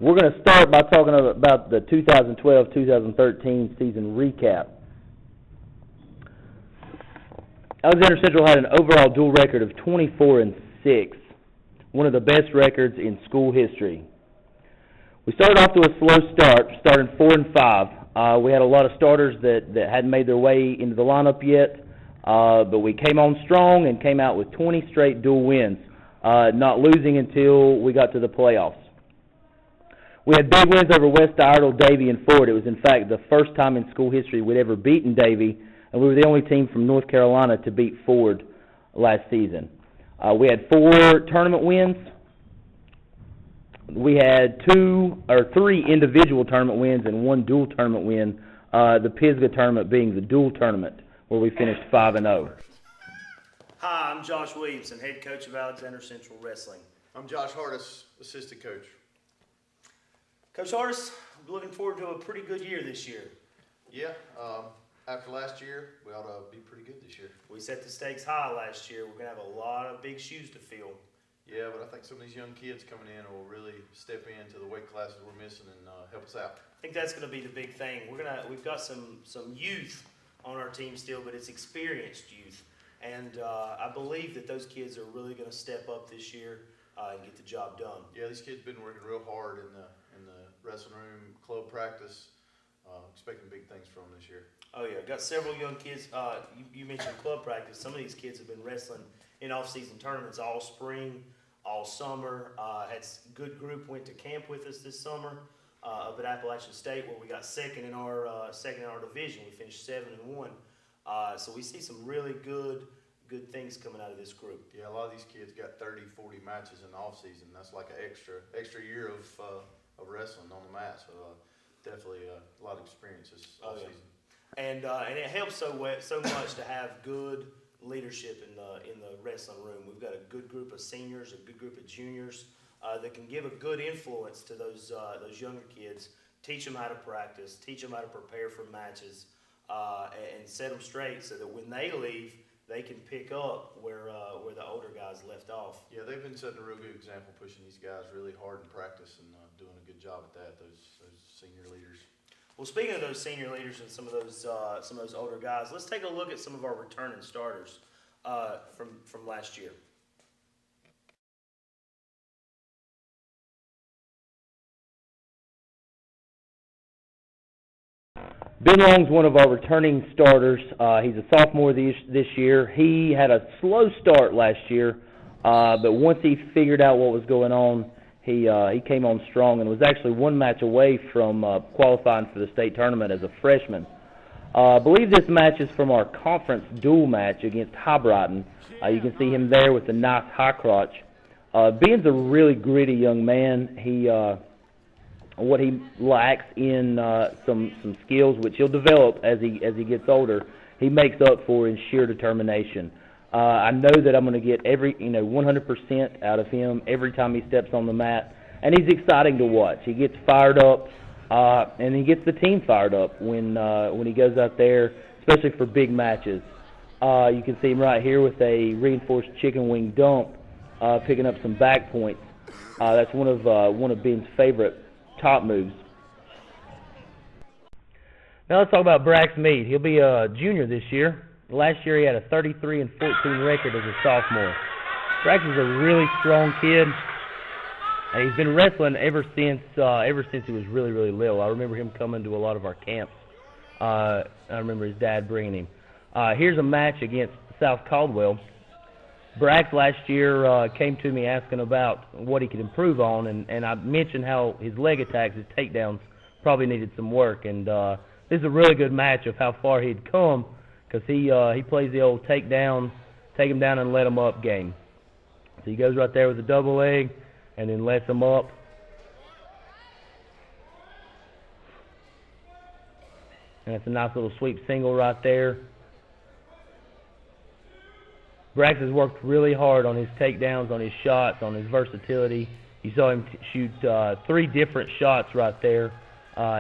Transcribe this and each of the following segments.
We're going to start by talking about the 2012-2013 season recap. Alexander Central had an overall dual record of 24-6, one of the best records in school history. We started off to a slow start, starting 4-5. We had a lot of starters that hadn't made their way into the lineup yet, but we came on strong and came out with 20 straight dual wins, not losing until we got to the playoffs. We had big wins over West Iredell, Davie, and Ford. It was, in fact, the first time in school history we'd ever beaten Davie, and we were the only team from North Carolina to beat Ford last season. We had 4 tournament wins. We had 3 individual tournament wins and 1 dual tournament win, the Pisgah tournament being the dual tournament, where we finished 5-0. Hi, I'm Josh Williamson, head coach of Alexander Central Wrestling. I'm Josh Hardis, assistant coach. Coach Hardis, I'm looking forward to a pretty good year this year. Yeah, after last year, we ought to be pretty good this year. We set the stakes high last year. We're going to have a lot of big shoes to fill. Yeah, but I think some of these young kids coming in will really step into the weight classes we're missing and help us out. I think that's going to be the big thing. We've got some youth on our team still, but it's experienced youth. And I believe that those kids are really going to step up this year and get the job done. Yeah, these kids have been working real hard in the wrestling room, club practice. Expecting big things from them this year. Oh yeah, got several young kids. You mentioned club practice. Some of these kids have been wrestling in off-season tournaments all spring, all summer. Had a good group went to camp with us this summer up at Appalachian State, where we got second in our division. We finished 7-1. So we see some really good things coming out of this group. Yeah, a lot of these kids got 30, 40 matches in the off-season. That's like an extra year of wrestling on the mat. So definitely a lot of experiences off-season. And it helps so much to have good leadership in the wrestling room. We've got a good group of seniors, a good group of juniors that can give a good influence to those younger kids. Teach them how to practice, teach them how to prepare for matches, and set them straight so that when they leave, they can pick up where the older guys left off. Yeah, they've been setting a real good example, pushing these guys really hard in practice and doing a good job at that. Those senior leaders. Well, speaking of those senior leaders and some of those older guys, let's take a look at some of our returning starters from last year. Ben Long's one of our returning starters. He's a sophomore this year. He had a slow start last year, but once he figured out what was going on, he came on strong and was actually 1 match away from qualifying for the state tournament as a freshman. I believe this match is from our conference dual match against Highbrighton. You can see him there with the nice high crotch. Ben's a really gritty young man. What he lacks in some skills, which he'll develop as he gets older, he makes up for in sheer determination. I know that I'm going to get 100% out of him every time he steps on the mat, and he's exciting to watch. He gets fired up, and he gets the team fired up when he goes out there, especially for big matches. You can see him right here with a reinforced chicken wing dump, picking up some back points. That's one of Ben's favorite top moves. Now let's talk about Brax Mead. He'll be a junior this year. Last year he had a 33-14 record as a sophomore. Brax is a really strong kid. And he's been wrestling ever since he was really, really little. I remember him coming to a lot of our camps. I remember his dad bringing him. Here's a match against South Caldwell. Brax last year came to me asking about what he could improve on, and I mentioned how his leg attacks, his takedowns, probably needed some work. And this is a really good match of how far he'd come, because he plays the old take him down and let him up game. So he goes right there with a double leg and then lets him up. And it's a nice little sweep single right there. Brax has worked really hard on his takedowns, on his shots, on his versatility. You saw him shoot 3 different shots right there,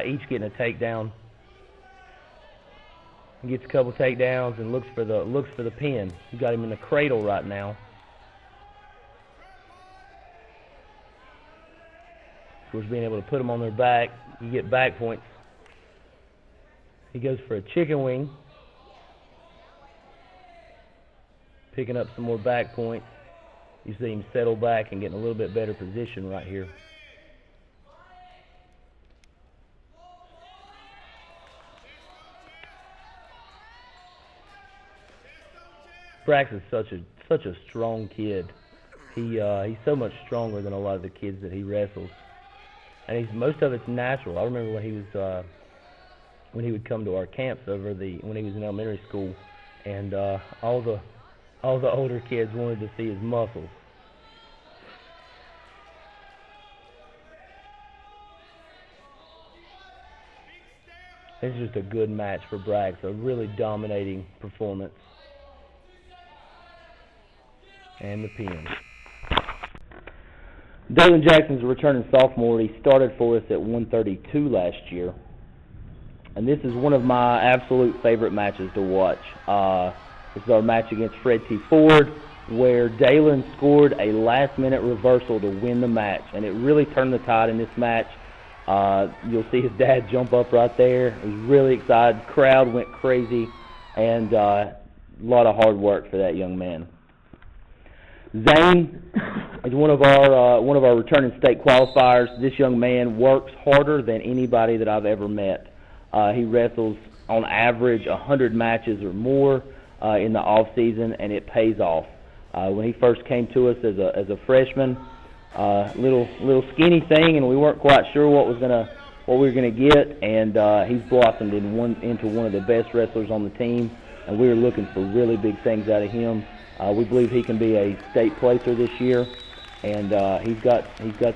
each getting a takedown. He gets a couple takedowns and looks for the pin. You got him in the cradle right now. Of course, being able to put them on their back, you get back points. He goes for a chicken wing, picking up some more back points. You see him settle back and getting a little bit better position right here. Brax is such a strong kid. He's so much stronger than a lot of the kids that he wrestles, and most of it's natural. I remember when he would come to our camps when he was in elementary school, and all the older kids wanted to see his muscles. This is just a good match for Brax, a really dominating performance. And the pin. Dalen Jackson's a returning sophomore. He started for us at 132 last year. And this is one of my absolute favorite matches to watch. This is our match against Fred T. Ford, where Dalen scored a last-minute reversal to win the match. And it really turned the tide in this match. You'll see his dad jump up right there. He's really excited. Crowd went crazy. And a lot of hard work for that young man. Zane is one of our returning state qualifiers. This young man works harder than anybody that I've ever met. He wrestles on average 100 matches or more in the off season, and it pays off. When he first came to us as a freshman, little skinny thing, and we weren't quite sure what we were gonna get, and he's blossomed into one of the best wrestlers on the team, and we were looking for really big things out of him. We believe he can be a state placer this year, and he's got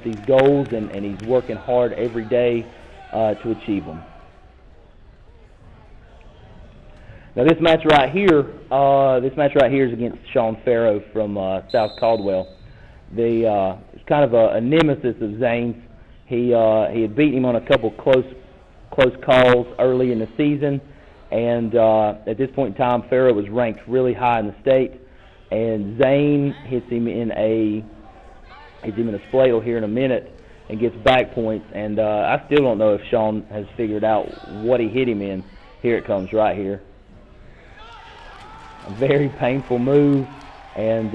these goals, and he's working hard every day to achieve them. Now this match right here is against Sean Farrow from South Caldwell. It's kind of a nemesis of Zane's. He had beaten him on a couple close calls early in the season, and at this point in time, Farrow was ranked really high in the state. And Zane hits him in a spladle here in a minute and gets back points. And I still don't know if Sean has figured out what he hit him in. Here it comes right here. A very painful move, and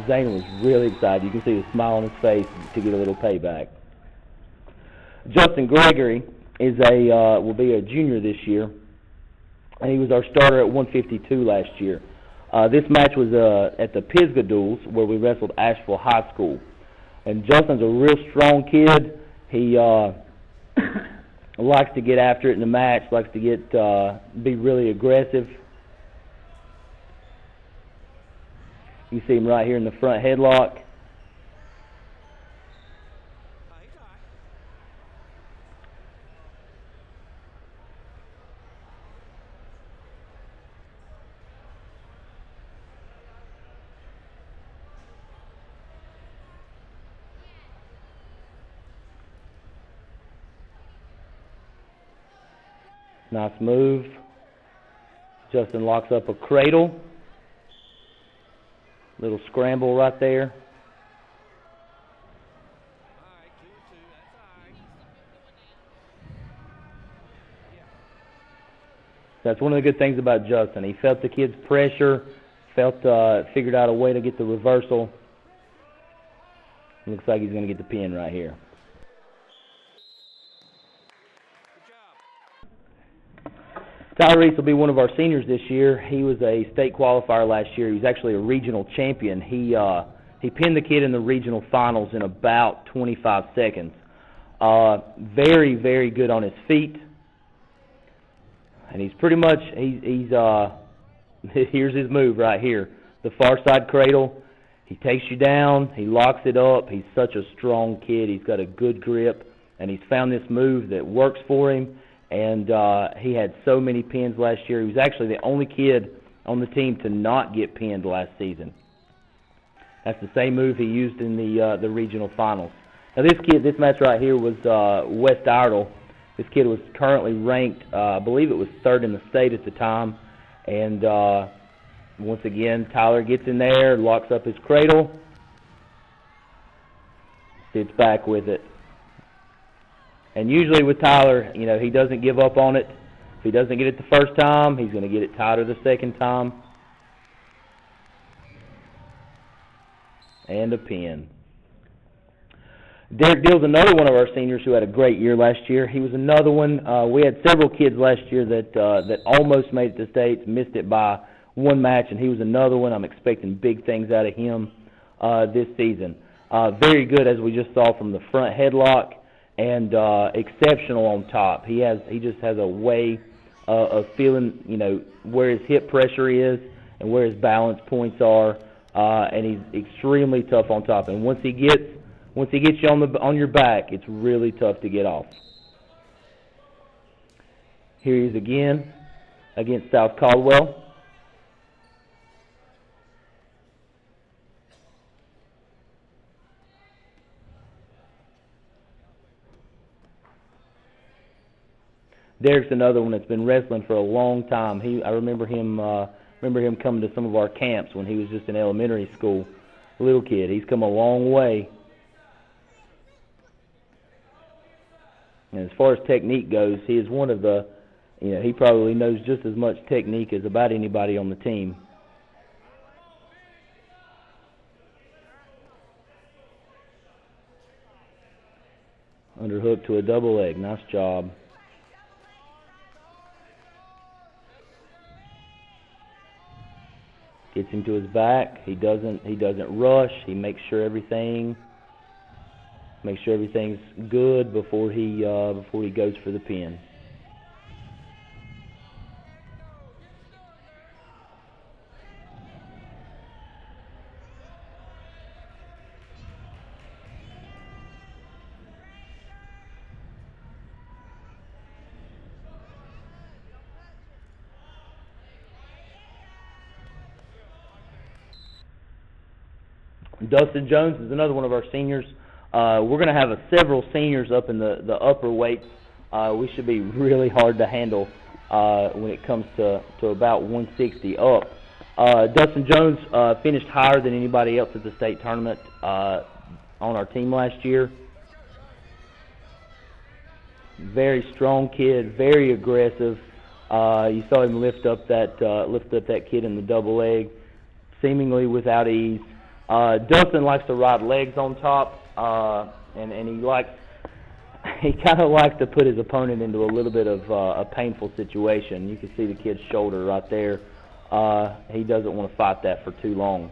Zane was really excited. You can see the smile on his face to get a little payback. Justin Gregory will be a junior this year, and he was our starter at 152 last year. This match was at the Pisgah Duels, where we wrestled Asheville High School. And Justin's a real strong kid. He likes to get after it in the match, likes to be really aggressive. You see him right here in the front headlock. Nice move. Justin locks up a cradle. Little scramble right there. That's one of the good things about Justin. He felt the kid's pressure, figured out a way to get the reversal. Looks like he's going to get the pin right here. Tyler Reese will be one of our seniors this year. He was a state qualifier last year. He was actually a regional champion. He pinned the kid in the regional finals in about 25 seconds. Very, very good on his feet. And he's pretty much, here's his move right here. The far side cradle. He takes you down. He locks it up. He's such a strong kid. He's got a good grip. And he's found this move that works for him. And he had so many pins last year. He was actually the only kid on the team to not get pinned last season. That's the same move he used in the regional finals. Now this match right here was West Iredell. This kid was currently ranked, I believe it was third in the state at the time. And once again, Tyler gets in there, locks up his cradle, sits back with it. And usually with Tyler, you know, he doesn't give up on it. If he doesn't get it the first time, he's going to get it tighter the second time. And a pin. Derek Dill's another one of our seniors who had a great year last year. He was another one. We had several kids last year that almost made it to states, missed it by one match, and he was another one. I'm expecting big things out of him this season. Very good, as we just saw, from the front headlock, and exceptional on top. He just has a way of feeling, you know, where his hip pressure is and where his balance points are, and he's extremely tough on top. And once he gets you on your back, it's really tough to get off. Here he is again against South Caldwell. Derek's another one that's been wrestling for a long time. I remember him coming to some of our camps when he was just in elementary school. Little kid. He's come a long way. And as far as technique goes, he is one of the, you know, he probably knows just as much technique as about anybody on the team. Underhook to a double leg. Nice job. Gets him to his back. He doesn't rush. He makes sure everything's good before he goes for the pin. Dustin Jones is another one of our seniors. We're going to have several seniors up in the upper weights. We should be really hard to handle when it comes to about 160 up. Dustin Jones finished higher than anybody else at the state tournament on our team last year. Very strong kid, very aggressive. You saw him lift up that kid in the double leg, seemingly without ease. Dustin likes to ride legs on top, and he kind of likes to put his opponent into a little bit of a painful situation. You can see the kid's shoulder right there. He doesn't want to fight that for too long.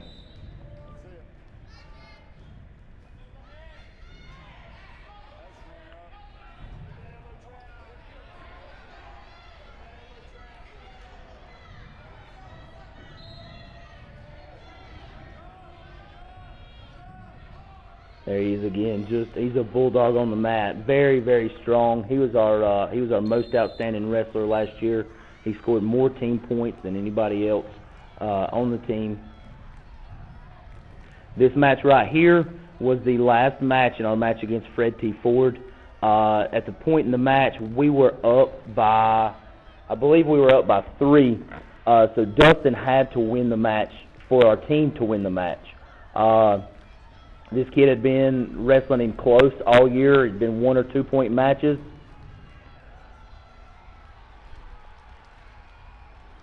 There he is again. He's a bulldog on the mat. Very, very strong. He was our most outstanding wrestler last year. He scored more team points than anybody else on the team. This match right here was the last match in our match against Fred T. Ford. At the point in the match, we were up by, I believe we were up by 3. So Dustin had to win the match for our team to win the match. This kid had been wrestling him close all year. It had been 1 or 2 point matches.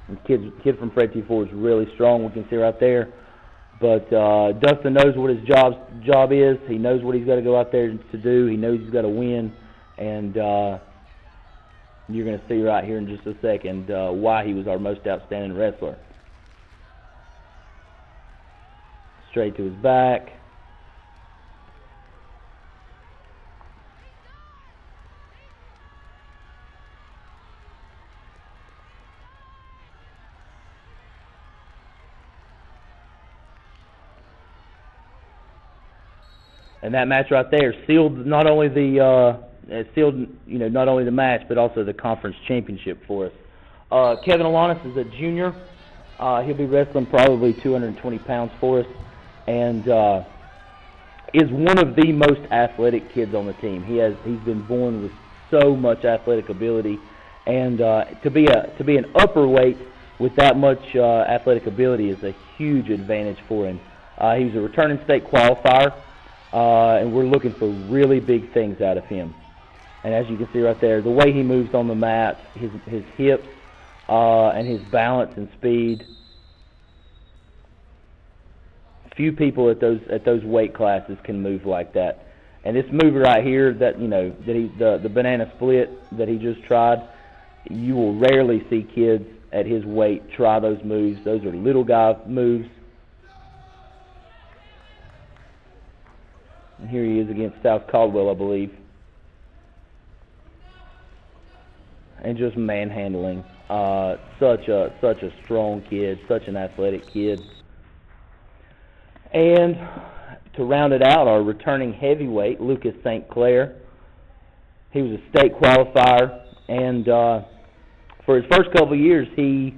The kid from Fred T. Ford is really strong, we can see right there. But Dustin knows what his job is. He knows what he's got to go out there to do. He knows he's got to win. And you're going to see right here in just a second why he was our most outstanding wrestler. Straight to his back. And that match right there sealed not only the match, but also the conference championship for us. Kevin Alanis is a junior. He'll be wrestling probably 220 pounds for us, and is one of the most athletic kids on the team. He's been born with so much athletic ability, and to be an upper weight with that much athletic ability is a huge advantage for him. He's a returning state qualifier. And we're looking for really big things out of him. And as you can see right there, the way he moves on the mat, his hips, and his balance and speed. Few people at those weight classes can move like that. And this move right here, that the banana split that he just tried, you will rarely see kids at his weight try those moves. Those are little guy moves. And here he is against South Caldwell, I believe. And just manhandling. Such a strong kid, such an athletic kid. And to round it out, our returning heavyweight, Lucas St. Clair. He was a state qualifier, and for his first couple of years, he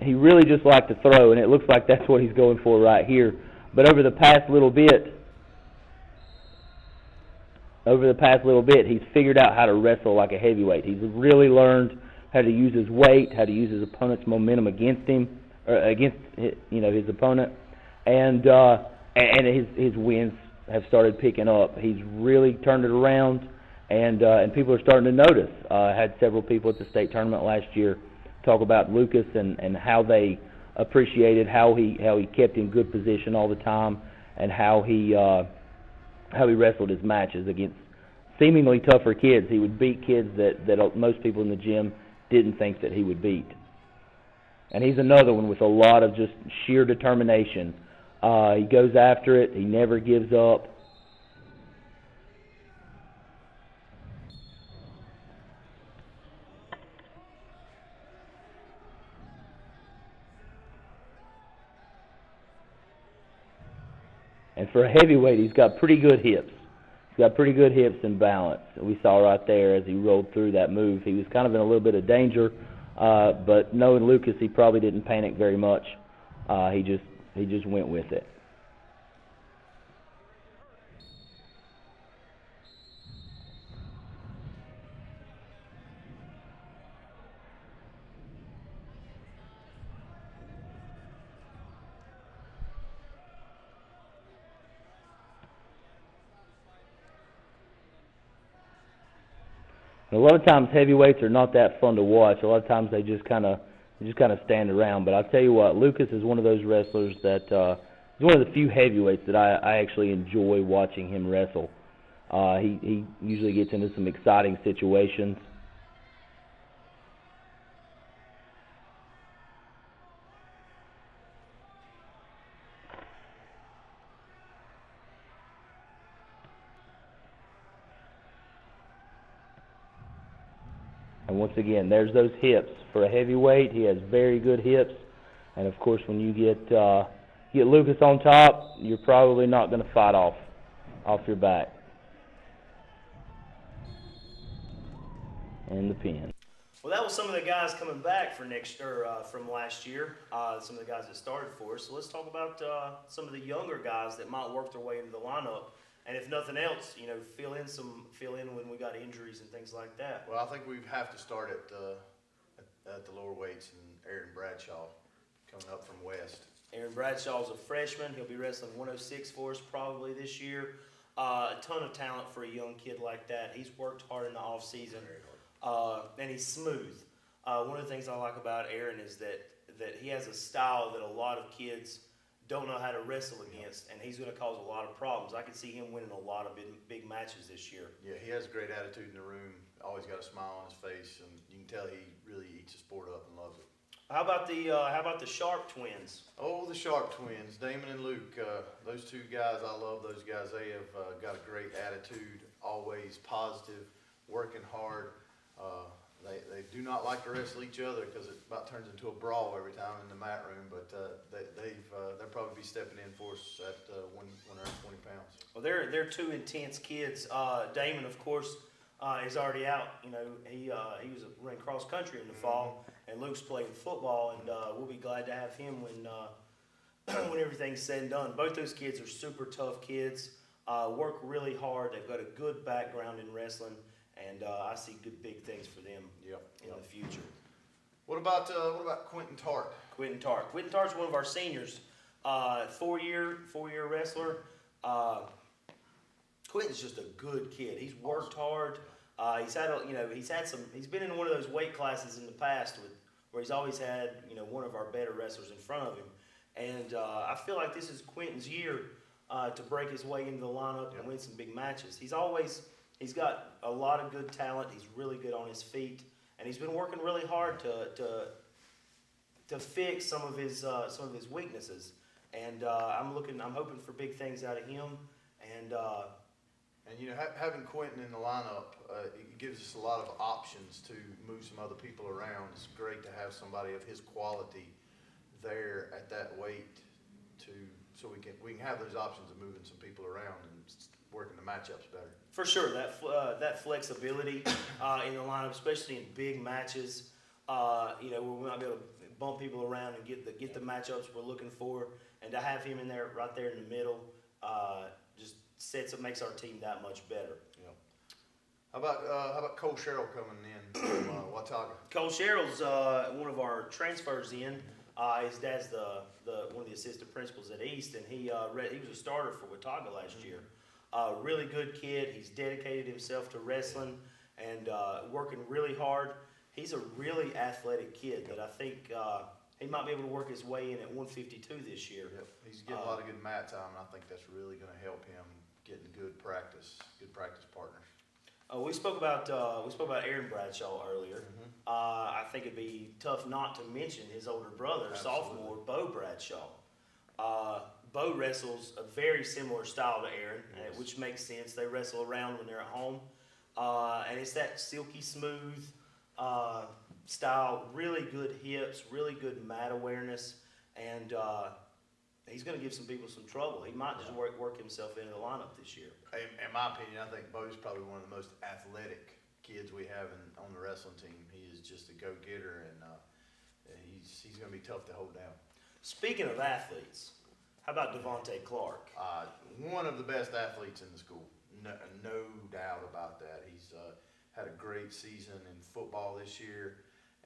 really just liked to throw, and it looks like that's what he's going for right here. But over the past little bit, he's figured out how to wrestle like a heavyweight. He's really learned how to use his weight, how to use his opponent's momentum against him, or against his opponent, and his wins have started picking up. He's really turned it around, and people are starting to notice. I had several people at the state tournament last year talk about Lucas and how they appreciated how he kept in good position all the time, and how he wrestled his matches against seemingly tougher kids. He would beat kids that most people in the gym didn't think that he would beat. And he's another one with a lot of just sheer determination. He goes after it. He never gives up. And for a heavyweight, he's got pretty good hips. He's got pretty good hips and balance. We saw right there as he rolled through that move. He was kind of in a little bit of danger, but knowing Lucas, he probably didn't panic very much. He just went with it. A lot of times heavyweights are not that fun to watch. A lot of times they just kind of stand around. But I'll tell you what, Lucas is one of those wrestlers that he's one of the few heavyweights that I actually enjoy watching him wrestle. He usually gets into some exciting situations. And once again, there's those hips. For a heavyweight, he has very good hips. And of course, when you get Lucas on top, you're probably not going to fight off your back. And the pin. Well, that was some of the guys coming back from last year. Some of the guys that started for us. So let's talk about some of the younger guys that might work their way into the lineup. And if nothing else, fill in when we got injuries and things like that. Well, I think we have to start at the lower weights, and Aaron Bradshaw coming up from West. Aaron Bradshaw's a freshman. He'll be wrestling 106 for us probably this year. A ton of talent for a young kid like that. He's worked hard in the off season, and he's smooth. One of the things I like about Aaron is that he has a style that a lot of kids don't know how to wrestle against, and he's going to cause a lot of problems. I can see him winning a lot of big matches this year. Yeah, he has a great attitude in the room. Always got a smile on his face, and you can tell he really eats the sport up and loves it. How about the Sharp twins? Oh, the Sharp twins, Damon and Luke. Those two guys, I love those guys. They have got a great attitude, always positive, working hard. They do not like to wrestle each other because it about turns into a brawl every time in the mat room. But they'll probably be stepping in for us at 120 pounds. Well, they're two intense kids. Damon, of course, is already out. He was running cross country in the fall, and Luke's playing football, and we'll be glad to have him when everything's said and done. Both those kids are super tough kids. Work really hard. They've got a good background in wrestling. And I see good big things for them in the future. What about Quentin Tart? Quentin Tart's one of our seniors, four-year wrestler. Quentin's just a good kid. He's worked hard. He's been in one of those weight classes in the past where he's always had, one of our better wrestlers in front of him. And I feel like this is Quentin's year to break his way into the lineup and win some big matches. He's got a lot of good talent. He's really good on his feet, and he's been working really hard to fix some of his weaknesses. And I'm hoping for big things out of him. And having Quentin in the lineup, it gives us a lot of options to move some other people around. It's great to have somebody of his quality there at that weight so we can have those options of moving some people around and working the matchups better. For sure, that flexibility in the lineup, especially in big matches, where we might be able to bump people around and get the matchups we're looking for, and to have him in there right there in the middle, just makes our team that much better. Yeah. How about Cole Sherrill coming in from Watauga? Cole Sherrill's one of our transfers in. His dad's one of the assistant principals at East, and he was a starter for Watauga last year. Really good kid. He's dedicated himself to wrestling and working really hard. He's a really athletic kid that I think he might be able to work his way in at 152 this year. Yep. He's getting a lot of good mat time, and I think that's really going to help him getting good practice partners. We spoke about Aaron Bradshaw earlier. Mm-hmm. I think it'd be tough not to mention his older brother, Absolutely. sophomore Bo Bradshaw. Bo wrestles a very similar style to Aaron, Yes. which makes sense. They wrestle around when they're at home, and it's that silky smooth style. Really good hips, really good mat awareness, and he's going to give some people some trouble. He might just work himself into the lineup this year. In my opinion, I think Bo's probably one of the most athletic kids we have on the wrestling team. He is just a go-getter, and he's going to be tough to hold down. Speaking of athletes, how about Devontae Clark? One of the best athletes in the school, no doubt about that. He's had a great season in football this year,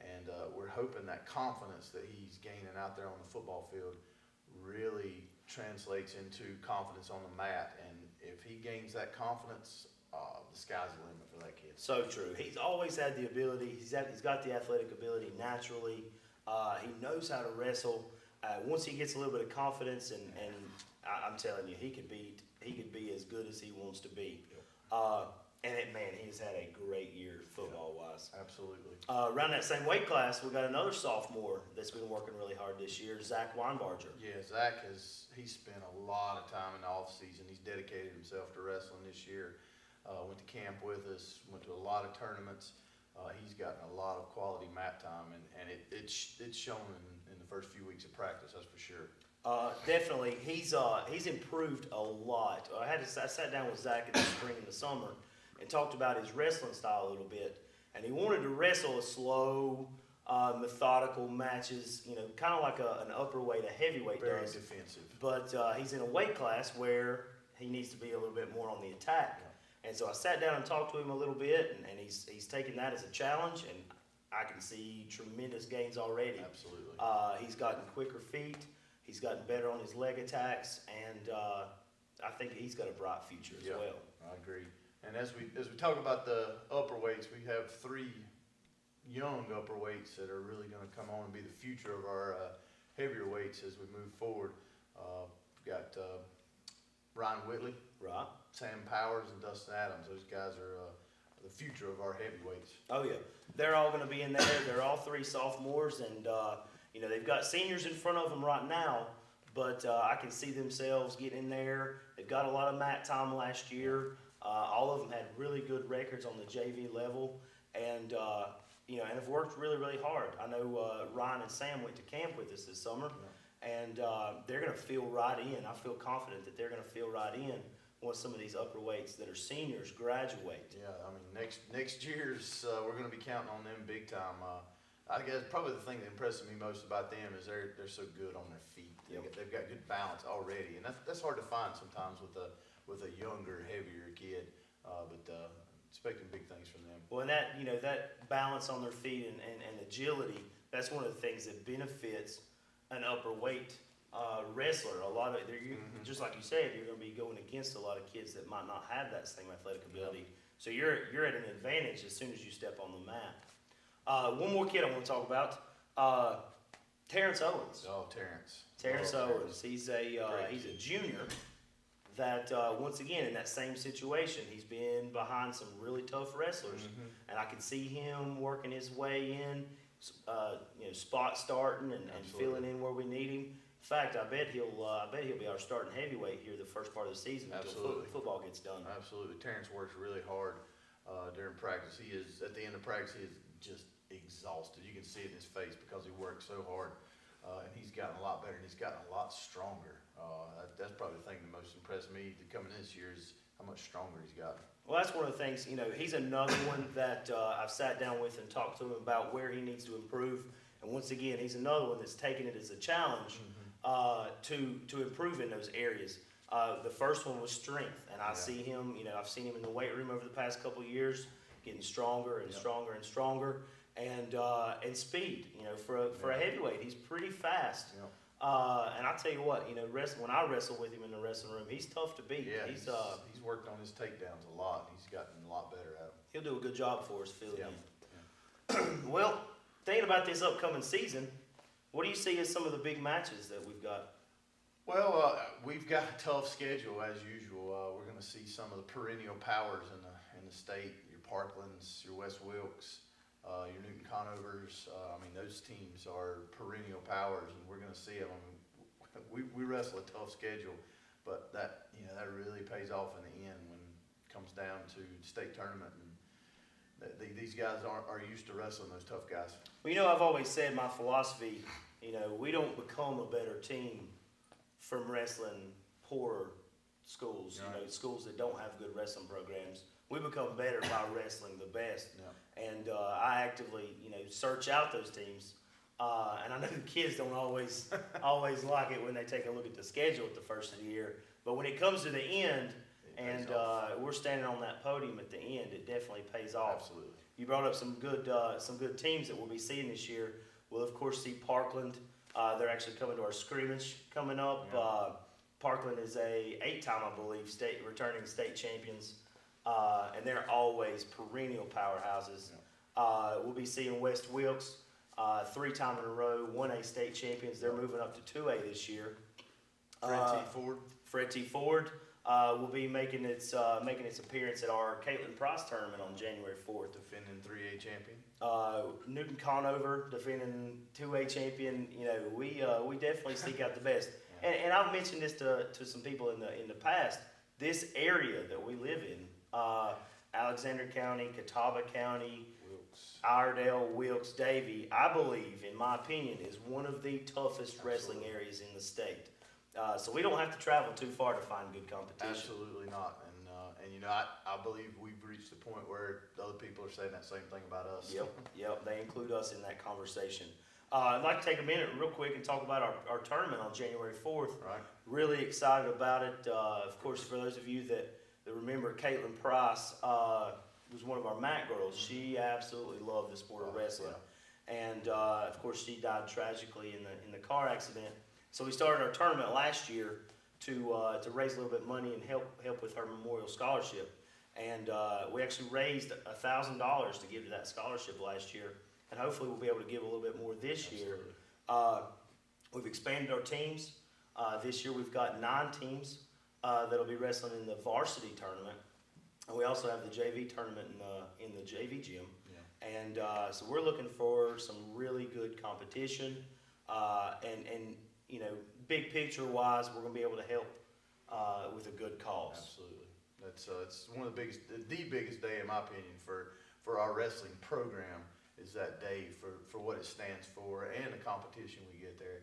and we're hoping that confidence that he's gaining out there on the football field really translates into confidence on the mat. And if he gains that confidence, the sky's the limit for that kid. So true. He's always had the ability. He's got the athletic ability naturally. He knows how to wrestle. Once he gets a little bit of confidence, and I'm telling you, he could be as good as he wants to be. Yep. He's had a great year football-wise. Absolutely. Around that same weight class, we got another sophomore that's been working really hard this year, Zach Weinbarger. Yeah, Zach he's spent a lot of time in the off season. He's dedicated himself to wrestling this year. Went to camp with us, went to a lot of tournaments. He's gotten a lot of quality mat time, and it's shown in the first few weeks of practice, that's for sure. Definitely, he's improved a lot. I sat down with Zach in the spring and the summer and talked about his wrestling style a little bit, and he wanted to wrestle a slow, methodical matches, kind of like an upper weight, a heavyweight Very does. defensive. But he's in a weight class where he needs to be a little bit more on the attack. And so I sat down and talked to him a little bit, and he's taken that as a challenge, and I can see tremendous gains already. Absolutely. He's gotten quicker feet. He's gotten better on his leg attacks, and I think he's got a bright future as well. I agree. And as we talk about the upper weights, we have 3 young upper weights that are really going to come on and be the future of our heavier weights as we move forward. We've got Ryan Whitley, Right. Sam Powers, and Dustin Adams. Those guys are the future of our heavyweights. Oh, yeah. They're all going to be in there. They're all 3 sophomores, and, they've got seniors in front of them right now, but I can see themselves getting in there. They've got a lot of mat time last year. All of them had really good records on the JV level, and have worked really, really hard. I know Ryan and Sam went to camp with us this summer, and they're going to feel right in. I feel confident that they're going to feel right in once some of these upper weights that are seniors graduate. Yeah, I mean, next year's we're going to be counting on them big time. I guess probably the thing that impresses me most about them is they're so good on their feet. Yep. They've got good balance already, and that's hard to find sometimes with a younger, heavier kid. But expecting big things from them. Well, and that balance on their feet and agility, that's one of the things that benefits an upper weight wrestler. A lot of just like you said, you're going to be going against a lot of kids that might not have that same athletic ability So you're at an advantage as soon as you step on the mat. One more kid I want to talk about, Terrence Owens. Oh, Terrence. Terrence Oh, Owens. He's a junior that once again in that same situation, he's been behind some really tough wrestlers, and I can see him working his way in, spot starting and filling in where we need him. In fact, I bet he'll be our starting heavyweight here the first part of the season until football gets done. Absolutely. Terrence works really hard during practice. He is, at the end of practice, he is just exhausted. You can see it in his face because he works so hard. And he's gotten a lot better, and he's gotten a lot stronger. That's probably the thing that most impressed me coming in this year is how much stronger he's gotten. Well, that's one of the things, he's another one that I've sat down with and talked to him about where he needs to improve. And once again, he's another one that's taken it as a challenge to improve in those areas. The first one was strength, and I see him, I've seen him in the weight room over the past couple of years, getting stronger and stronger and stronger. And speed, for a heavyweight, he's pretty fast. And I tell you what, when I wrestle with him in the wrestling room, he's tough to beat. Yeah, he's worked on his takedowns a lot. He's gotten a lot better at them. He'll do a good job for us filling in. Well, thinking about this upcoming season, what do you see as some of the big matches that we've got? Well, we've got a tough schedule as usual. We're going to see some of the perennial powers in the state. Your Parklands, your West Wilkes. Your Newton Conovers, those teams are perennial powers, and we're going to see them. We wrestle a tough schedule, but that really pays off in the end when it comes down to state tournament. And these guys are used to wrestling those tough guys. Well, I've always said my philosophy. We don't become a better team from wrestling poorer schools. Right. Schools that don't have good wrestling programs. We become better by wrestling the best. Yeah. And I actively, search out those teams. And I know the kids don't always like it when they take a look at the schedule at the first of the year. But when it comes to the end, and we're standing on that podium at the end, it definitely pays off. Absolutely. You brought up some good teams that we'll be seeing this year. We'll of course see Parkland. They're actually coming to our scrimmage coming up. Yeah. Parkland is a 8-time, I believe, returning state champions. And they're always perennial powerhouses. We'll be seeing West Wilkes, 3 time in a row, 1A state champions. They're moving up to 2A this year. Fred T. Ford will be making its appearance at our Caitlin Price tournament on January 4th. Defending 3A champion. Newton Conover defending 2A champion. We definitely seek out the best. And I've mentioned this to some people in the past. This area that we live in, Alexander County, Catawba County, Iredell, Wilkes, Davie, I believe, in my opinion, is one of the toughest wrestling areas in the state. So we don't have to travel too far to find good competition. Absolutely not. And I believe we've reached the point where the other people are saying that same thing about us. Yep, they include us in that conversation. I'd like to take a minute real quick and talk about our tournament on January 4th. Right. Really excited about it. Of course, for those of you that remember, Caitlin Price was one of our MAC girls. She absolutely loved the sport of wrestling. And of course, she died tragically in the car accident. So we started our tournament last year to raise a little bit of money and help with her memorial scholarship. And we actually raised $1,000 to give to that scholarship last year. And hopefully we'll be able to give a little bit more this year. We've expanded our teams. This year we've got 9 teams that'll be wrestling in the varsity tournament. And we also have the JV tournament in the JV gym. Yeah. And so we're looking for some really good competition. And big picture wise, we're going to be able to help with a good cause. Absolutely. It's one of the biggest day in my opinion for our wrestling program is that day for what it stands for and the competition we get there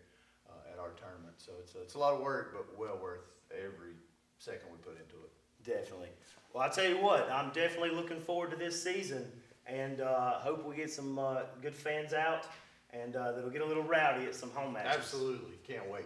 at our tournament. So it's a lot of work, but well worth every second we put into it. Definitely. Well, I tell you what, I'm definitely looking forward to this season, and hope we get some good fans out, and that'll get a little rowdy at some home matches. Absolutely. Can't wait.